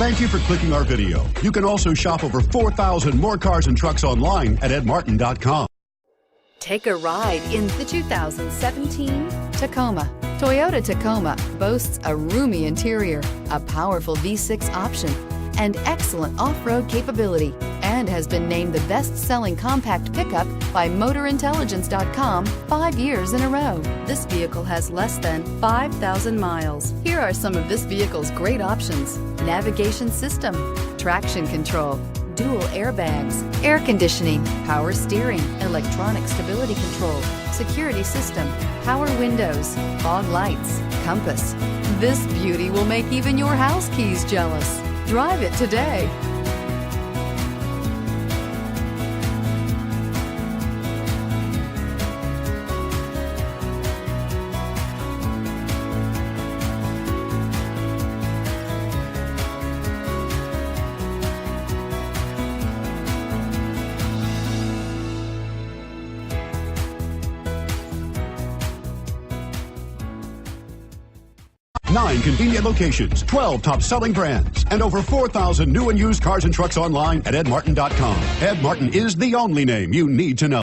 Thank you for clicking our video. You can also shop over 4,000 more cars and trucks online at edmartin.com. Take a ride in the 2017 Tacoma. Toyota Tacoma boasts a roomy interior, a powerful V6 option, and excellent off-road capability, and has been named the best-selling compact pickup by MotorIntelligence.com 5 years in a row. This vehicle has less than 5,000 miles. Here are some of this vehicle's great options: navigation system, traction control, dual airbags, air conditioning, power steering, electronic stability control, security system, power windows, fog lights, compass. This beauty will make even your house keys jealous. Drive it today. Nine convenient locations, 12 top-selling brands, and over 4,000 new and used cars and trucks online at edmartin.com. Ed Martin is the only name you need to know.